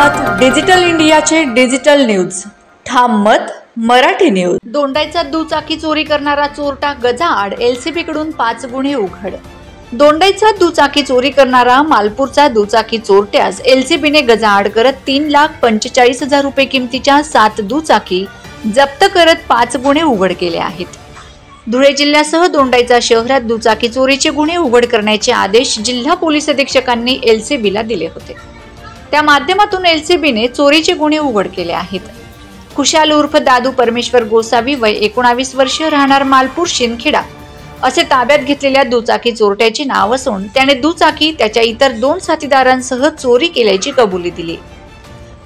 आहात डिजिटल इंडियाचे digital news. ठाम मत मराठी न्यूज। दोंडाईचा दुचाकी चोरी करणारा चोरटा गजाआड एलसीबी कडून 5 गुन्हे उघड। दोंडाईचा दुचाकी चोरी करणारा मालपूरचा दुचाकी चोरट्यास एलसीबीने गजाआड करत 3,45,000 रुपये किमतीच्या 7 दुचाकी जप्त करत 5 गुन्हे उघड केले आहेत। धुळे जिल्ह्यासह दोंडाईचा शहरात दुचाकी चोरीचे गुन्हे उघड करण्याचे आदेश जिल्हा पोलीस अधीक्षकांनी एलसीबीला दिले होते। त्या माध्यमातून एलसीबीने चोरीचे गुन्हे उघड केले आहेत। खुशाल उर्फ दादू परमेश्वर गोसावी वय 19 वर्ष राहणार मालपूर शिंदखेडा असे ताब्यात घेतलेल्या दुचाकी चोरट्याचे नाव असून त्याने दुचाकी त्याच्या इतर 2 साथीदारांसह चोरी केल्याची कबुली दिली।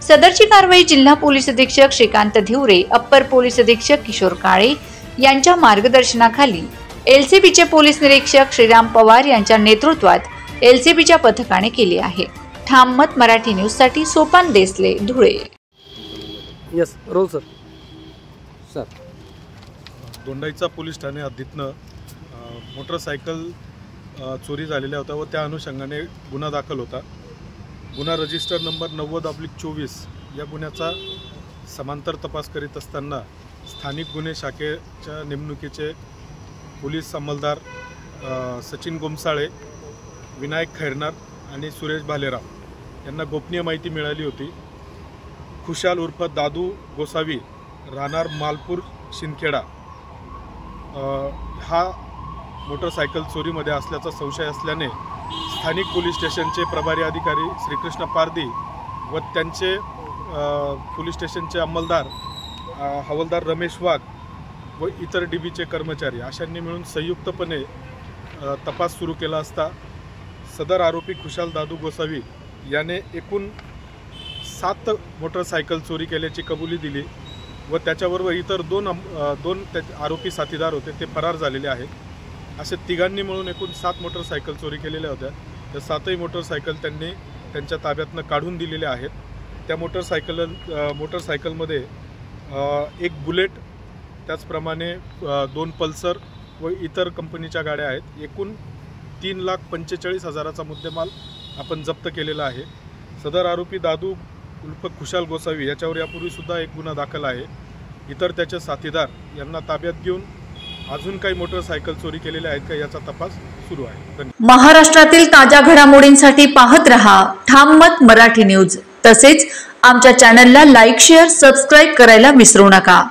सदरची कारवाई जिल्हा पोलीस अधीक्षक श्रीकांत धिवरे, अप्पर पोलीस अधीक्षक किशोर काळे यांच्या मार्गदर्शनाखाली एलसीबीचे पोलीस निरीक्षक श्रीराम पवार यांच्या नेतृत्वात एलसीबीच्या पथकाने केली आहे। ठाम मत मराठी न्यूज साठी Sopan Desale, Dhule. Yes roll sir. Dondaicha police ठाणे हद्दीतनं मोटरसायकल चोरी झालेल्या होत्या व त्या अनुषंगाने गुन्हा दाखल होता। गुन्हा रजिस्टर नंबर 90/24 या गुन्ह्याचा समांतर तपास करीत असताना स्थानिक गुन्हे शाखेच्या नेमणुकीचे पोलीस अंमलदार सचिन गोमसाळे, विनायक खैरनार आणि सुरेश भालेराव यांना गोपनीय माहिती मिळाली होती। खुशाल उर्फ दादू गोसावी राहणार मालपूर शिंदखेडा हा मोटरसायकल चोरीमध्ये असल्याचा संशय असल्याने स्थानिक पोलीस स्टेशनचे प्रभारी अधिकारी श्रीकृष्ण पारदी व त्यांचे पोलीस स्टेशनचे अंमलदार हवालदार रमेश वाघ व इतर डीबीचे कर्मचारी अशांनी मिळून संयुक्तपणे तपास सुरू केला असता सदर आरोपी खुशाल दादू गोसावी याने एकूण 7 मोटरसायकल चोरी केल्याची कबुली दिली व त्याच्याबरोबर इतर दोन आरोपी साथीदार होते ते फरार झालेले आहेत। असे तिघांनी मिळून एकूण 7 मोटरसायकल चोरी केलेल्या होत्या। त्या 7ही मोटरसायकल त्यांनी त्यांच्या ताब्यातनं काढून दिलेल्या आहेत। त्या मोटरसायकलमध्ये एक बुलेट, त्याचप्रमाणे 2 पल्सर व इतर कंपनीच्या गाड्या आहेत। एकूण 3,45,000चा मुद्देमाल आपण जप्त केलेला आहे। सदर आरोपी दादू उर्फ खुशाल गोसावी याच्यावर यापूर्वी सुद्धा एक गुन्हा दाखल आहे। इतर त्याचे साथीदार यांना ताब्यात घेऊन अजून काही मोटरसायकल चोरी केलेल्या आहेत का याचा तपास सुरू आहे। महाराष्ट्रातील ताज्या घडामोडींसाठी पाहत रहा ठाम मत मराठी न्यूज। तसेच आमच्या चॅनलला लाईक, शेअर, सबस्क्राईब करायला विसरू नका।